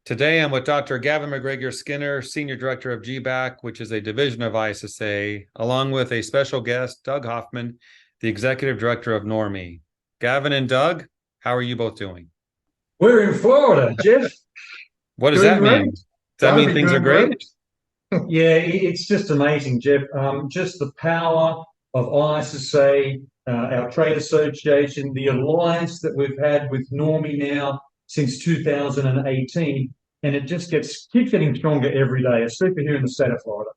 Today, I'm with Dr. Gavin Macgregor-Skinner, Senior Director of GBAC, which is a division of ISSA, along with a special guest, Doug Hoffman, the Executive Director of NORMI. Gavin and Doug, how are you both doing? We're in Florida, Jeff. What does Doing that great. mean? Does that Gotta mean be things are doing great? great. Yeah, it's just amazing, Jeff. Just the power of ISSA, our trade association, the alliance that we've had with NORMI now since 2018, and it just keeps getting stronger every day, especially here in the state of Florida.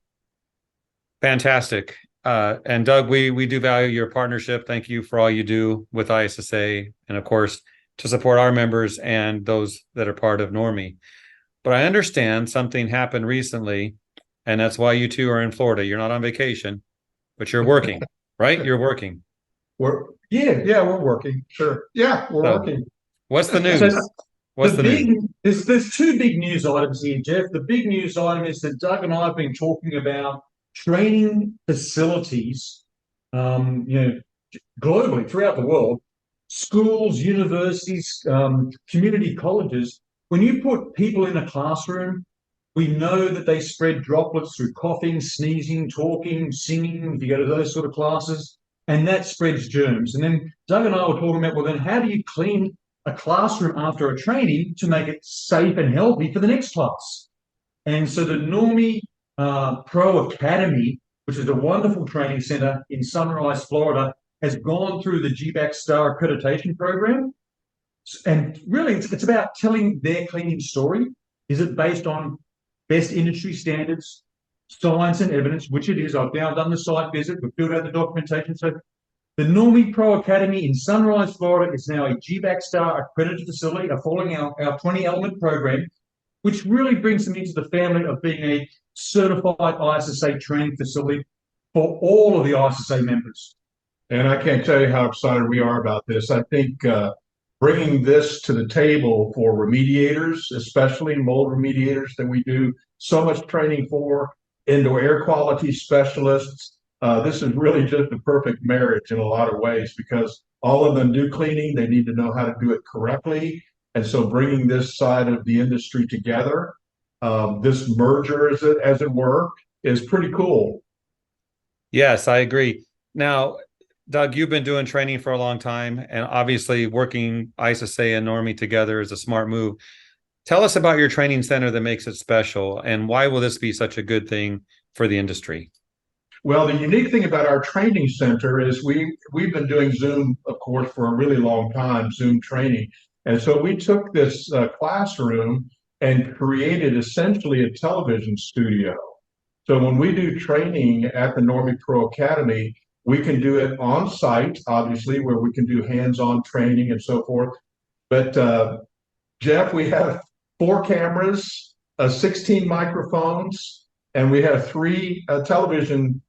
Fantastic. And Doug, we do value your partnership. Thank you for all you do with ISSA, and of course, to support our members and those that are part of NORMI. But I understand something happened recently, and that's why you two are in Florida. You're not on vacation, but you're working, right? You're working. Yeah, we're working. Sure. Yeah, we're So, working. what's the So news? What's the news? there's two big news items here, Jeff. The big news item is that Doug and I have been talking about training facilities, globally throughout the world, schools, universities, community colleges. When you put people in a classroom, we know that they spread droplets through coughing, sneezing, talking, singing, if you go to those sort of classes, and that spreads germs. And then Doug and I were talking about, well, then how do you clean a classroom after a training to make it safe and healthy for the next class? And so the NORMIPro Academy, which is a wonderful training center in Sunrise, Florida, has gone through the GBAC Star accreditation program. And really, it's about telling their cleaning story. Is it based on best industry standards, science and evidence, which it is? I've now done the site visit, we've filled out the documentation. So the NORMIPro Academy in Sunrise, Florida is now a GBAC Star accredited facility, following our 20-element program, which really brings them into the family of being a certified ISSA training facility for all of the ISSA members. And I can't tell you how excited we are about this. I think bringing this to the table for remediators, especially mold remediators that we do so much training for, indoor air quality specialists, this is really just a perfect marriage in a lot of ways, because all of them do cleaning. They need to know how to do it correctly. And so bringing this side of the industry together, this merger, as it were, is pretty cool. Yes, I agree. Now, Doug, you've been doing training for a long time, and obviously working ISSA and NORMI together is a smart move. Tell us about your training center that makes it special, and why will this be such a good thing for the industry? Well, the unique thing about our training center is we've been doing Zoom, of course, for a really long time, Zoom training. And so we took this classroom and created essentially a television studio. So when we do training at the NORMIPro Academy, we can do it on site, obviously, where we can do hands-on training and so forth. But Jeff, we have 4 cameras, 16 microphones, and we have 3 televisions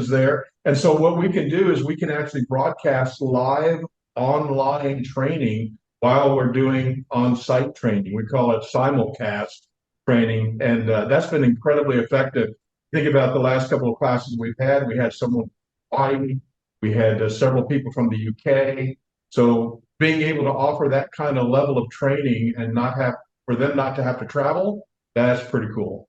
there. And so what we can do is we can actually broadcast live online training while we're doing on-site training. We call it simulcast training, and that's been incredibly effective. Think about the last couple of classes we've had. We had someone from Hawaii, we had several people from the UK. So being able to offer that kind of level of training and not have for them not to have to travel, that's pretty cool.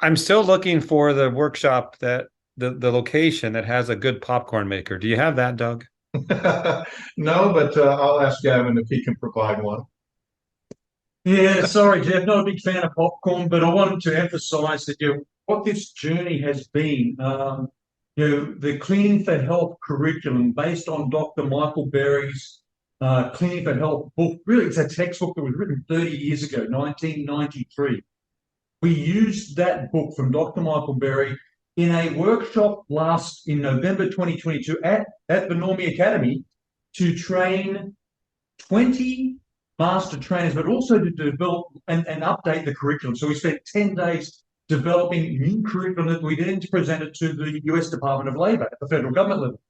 I'm still looking for the workshop that the location that has a good popcorn maker. Do you have that, Doug? No, but I'll ask Gavin if he can provide one. Yeah, sorry, Jeff, not a big fan of popcorn, but I wanted to emphasize that what this journey has been. The Cleaning for Health curriculum based on Dr. Michael Berry's Cleaning for Health book. Really, it's a textbook that was written 30 years ago, 1993. We used that book from Dr. Michael Berry in a workshop in November 2022 at the NORMI Academy to train 20 master trainers, but also to develop and update the curriculum. So we spent 10 days developing new curriculum that we then presented to the US Department of Labor at the federal government level.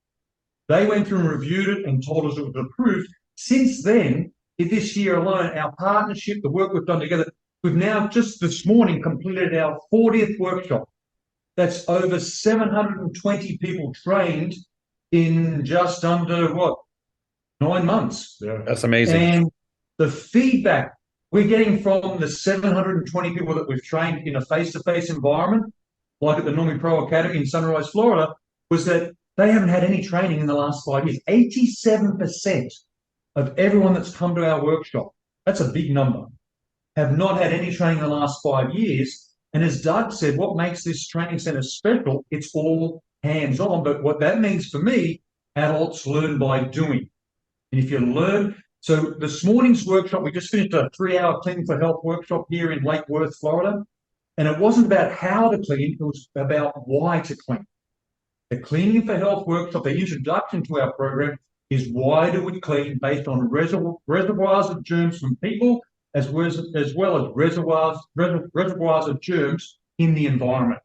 They went through and reviewed it and told us it was approved. Since then, in this year alone, our partnership, the work we've done together, we've now just this morning completed our 40th workshop. That's over 720 people trained in just under 9 months. Yeah, that's amazing. And the feedback we're getting from the 720 people that we've trained in a face-to-face environment, like at the NORMIPro Academy in Sunrise, Florida, was that they haven't had any training in the last 5 years. 87% of everyone that's come to our workshop, that's a big number, have not had any training in the last 5 years. And as Doug said, what makes this training center special, it's all hands-on. But what that means for me, adults learn by doing. And if you learn, so this morning's workshop, we just finished a 3-hour Cleaning for Health workshop here in Lake Worth, Florida. And it wasn't about how to clean, it was about why to clean. The Cleaning for Health workshop, the introduction to our program, is why do we clean based on reservoirs of germs from people, as well as reservoirs of germs in the environment.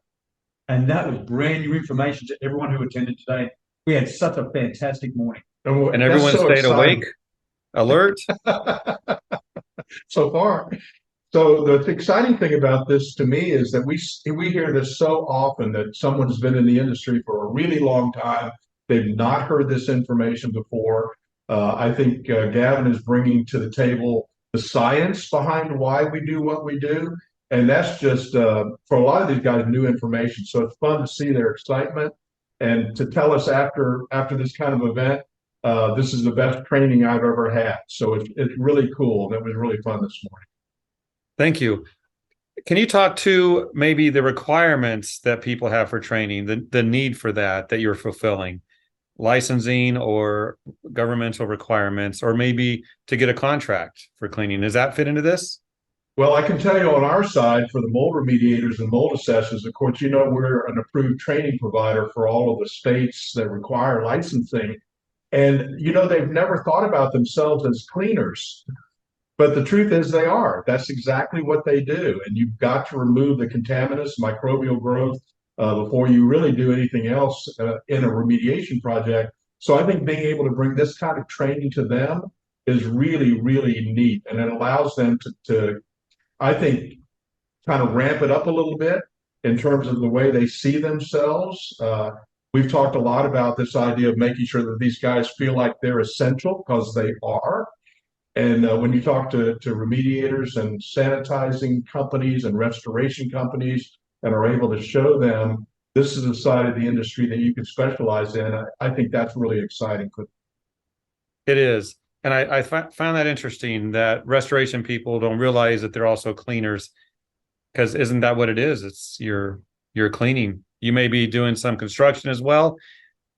And that was brand new information to everyone who attended today. We had such a fantastic morning. And everyone stayed awake, alert. So far. So the exciting thing about this to me is that we hear this so often, that someone's been in the industry for a really long time. They've not heard this information before. I think Gavin is bringing to the table the science behind why we do what we do. And that's just, for a lot of these guys, new information. So it's fun to see their excitement and to tell us after this kind of event, this is the best training I've ever had. So it's really cool. That was really fun this morning. Thank you. Can you talk to maybe the requirements that people have for training, the need for that you're fulfilling? Licensing or governmental requirements, or maybe to get a contract for cleaning. Does that fit into this? Well, I can tell you on our side, for the mold remediators and mold assessors, of course, we're an approved training provider for all of the states that require licensing. And, they've never thought about themselves as cleaners. But the truth is they are. That's exactly what they do. And you've got to remove the contaminants, microbial growth, before you really do anything else in a remediation project. So I think being able to bring this kind of training to them is really, really neat. And it allows them to I think, kind of ramp it up a little bit in terms of the way they see themselves. We've talked a lot about this idea of making sure that these guys feel like they're essential, because they are. And when you talk to remediators and sanitizing companies and restoration companies, and are able to show them this is a side of the industry that you can specialize in, I think that's really exciting. It is. And I found that interesting, that restoration people don't realize that they're also cleaners, because isn't that what it is? It's you're cleaning. You may be doing some construction as well,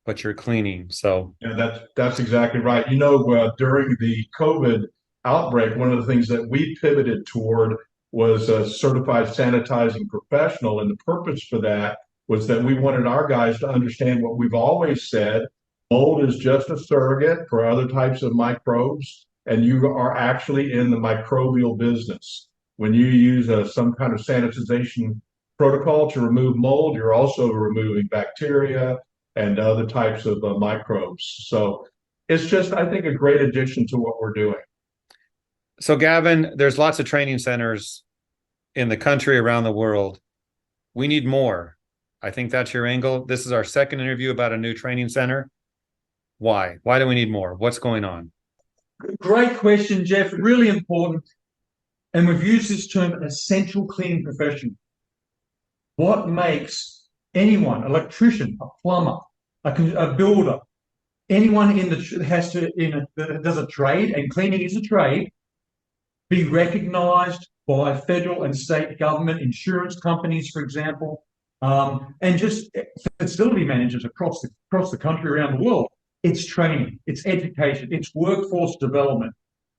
but you're cleaning. So yeah, that's exactly right. During the COVID outbreak, one of the things that we pivoted toward was a certified sanitizing professional. And the purpose for that was that we wanted our guys to understand what we've always said: mold is just a surrogate for other types of microbes, and you are actually in the microbial business. When you use some kind of sanitization protocol to remove mold, you're also removing bacteria and other types of microbes. So it's just, I think, a great addition to what we're doing. So Gavin, there's lots of training centers in the country, around the world. We need more. I think that's your angle. This is our second interview about a new training center. Why? Why do we need more? What's going on? Great question, Jeff. Really important. And we've used this term, essential cleaning profession. What makes anyone, electrician, a plumber, a builder, anyone that does a trade, and cleaning is a trade, be recognized by federal and state government, insurance companies, for example, and just facility managers across the country, around the world? It's training, it's education, it's workforce development.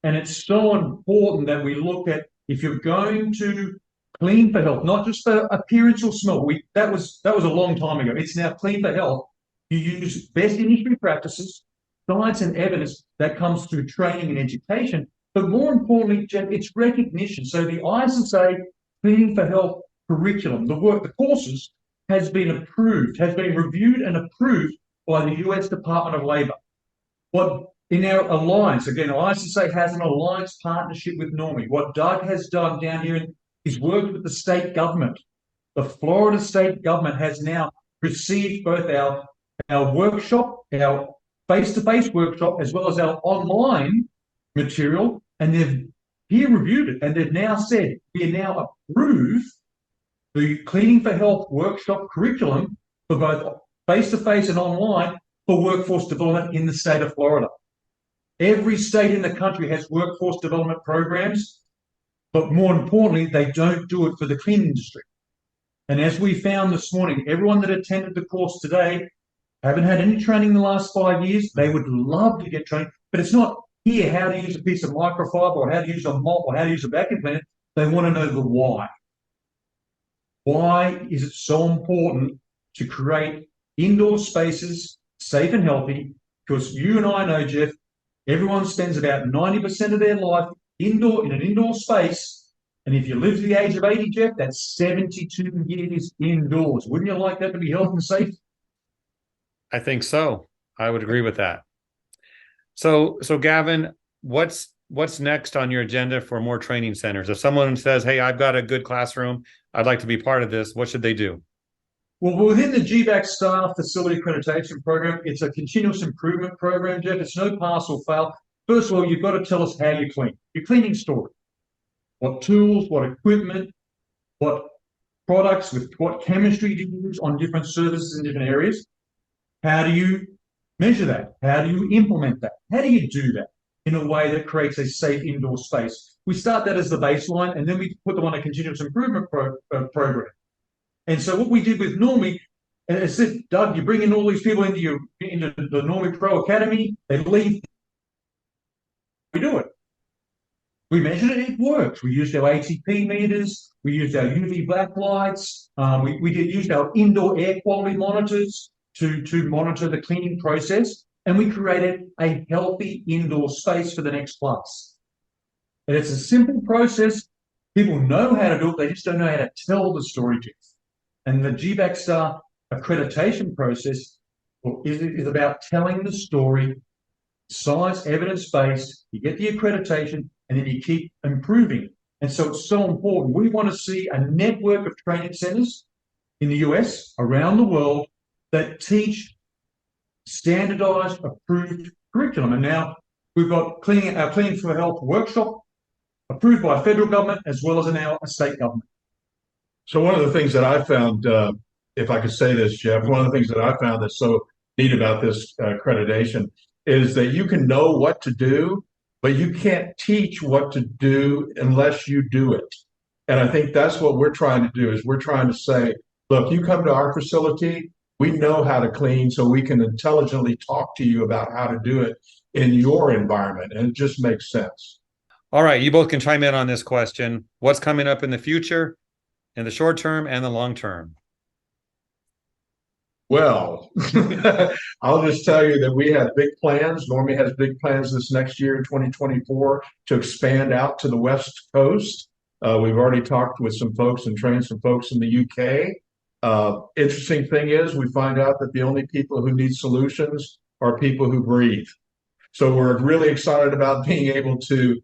And it's so important that we look at, if you're going to clean for health, not just for appearance or smell. That was a long time ago. It's now clean for health. You use best industry practices, science and evidence that comes through training and education. But more importantly, Jeff, it's recognition. So the ISSA Cleaning for Health curriculum, the courses, has been reviewed and approved by the US Department of Labor. What in our alliance, again, ISSA has an alliance partnership with NORMI. What Doug has done down here is worked with the state government. The Florida state government has now received both our workshop, our face-to-face workshop, as well as our online material, and they've peer reviewed it, and they've now said we now approve the Cleaning for Health workshop curriculum for both face-to-face and online for workforce development in the state of Florida. Every state in the country has workforce development programs, but more importantly, they don't do it for the cleaning industry. And as we found this morning, everyone that attended the course today haven't had any training in the last 5 years. They would love to get training, but it's not here how to use a piece of microfiber or how to use a mop or how to use a vacuum cleaner. They want to know the why. Why is it so important to create indoor spaces, safe and healthy? Because you and I know, Jeff, everyone spends about 90% of their life indoor in an indoor space. And if you live to the age of 80, Jeff, that's 72 years indoors. Wouldn't you like that to be health and safe? I think so. I would agree with that. So Gavin, what's next on your agenda for more training centers? If someone says, hey, I've got a good classroom, I'd like to be part of this, what should they do? Well, within the GBAC Staff Facility Accreditation Program, it's a continuous improvement program, Jeff. It's no pass or fail. First of all, you've got to tell us how you clean. Your cleaning story. What tools, what equipment, what products, with what chemistry do you use on different services in different areas? How do you measure that? How do you implement that? How do you do that in a way that creates a safe indoor space? We start that as the baseline, and then we put them on a continuous improvement program. And so what we did with NORMI, and I said, Doug, you bring in all these people into the NORMIPro Academy, they leave. We do it. We measured it, it works. We used our ATP meters, we used our UV backlights, we used our indoor air quality monitors to monitor the cleaning process, and we created a healthy indoor space for the next class. And it's a simple process. People know how to do it, they just don't know how to tell the story, Jeff. And the GBAC Star accreditation process is about telling the story, science, evidence-based. You get the accreditation, and then you keep improving. And so it's so important. We want to see a network of training centers in the US, around the world, that teach standardized, approved curriculum. And now we've got our Cleaning for Health workshop approved by federal government as well as in our state government. So one of the things that I found, if I could say this, Jeff, one of the things that I found that's so neat about this accreditation is that you can know what to do, but you can't teach what to do unless you do it. And I think that's what we're trying to do, is we're trying to say, look, you come to our facility, we know how to clean, so we can intelligently talk to you about how to do it in your environment. And it just makes sense. All right, you both can chime in on this question. What's coming up in the future, in the short term and the long term? Well, I'll just tell you that we have big plans. NORMI has big plans this next year, 2024, to expand out to the West Coast. We've already talked with some folks and trained some folks in the UK. Interesting thing is we find out that the only people who need solutions are people who breathe. So we're really excited about being able to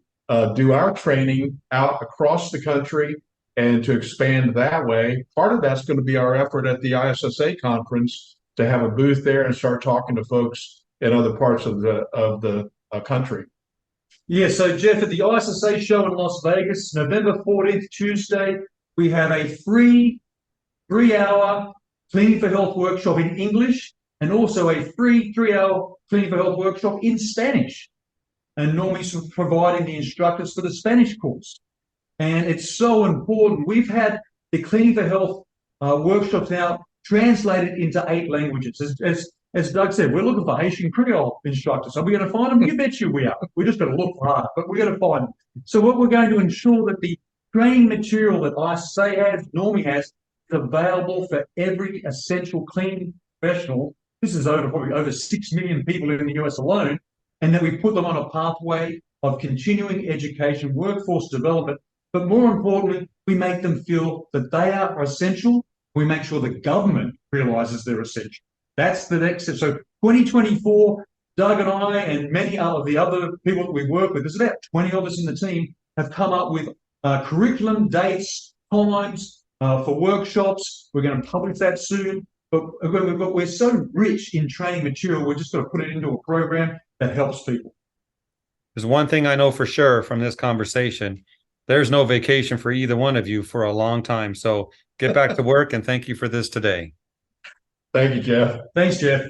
do our training out across the country and to expand that way. Part of that's going to be our effort at the ISSA conference to have a booth there and start talking to folks in other parts of the country. Yeah, so Jeff, at the ISSA show in Las Vegas, November 14th, Tuesday, we have a free 3-hour Cleaning for Health workshop in English and also a free 3-hour Cleaning for Health workshop in Spanish. And NORMI's providing the instructors for the Spanish course. And it's so important. We've had the Cleaning for Health workshops now translated into 8 languages. As Doug said, we're looking for Haitian Creole instructors. Are we going to find them? You bet you we are. We just got to look hard, but we're going to find them. So what we're going to ensure that the training material that ISSA has, NORMI has, is available for every essential cleaning professional. This is probably over 6 million people in the US alone. And that we put them on a pathway of continuing education, workforce development, but more importantly, we make them feel that they are essential. We make sure the government realizes they're essential. That's the next step. So 2024, Doug and I and many of the other people that we work with, there's about 20 of us in the team, have come up with curriculum, dates, times for workshops. We're going to publish that soon. But we're so rich in training material, we're just going to put it into a program that helps people. There's one thing I know for sure from this conversation. There's no vacation for either one of you for a long time. So get back to work, and thank you for this today. Thank you, Jeff. Thanks, Jeff.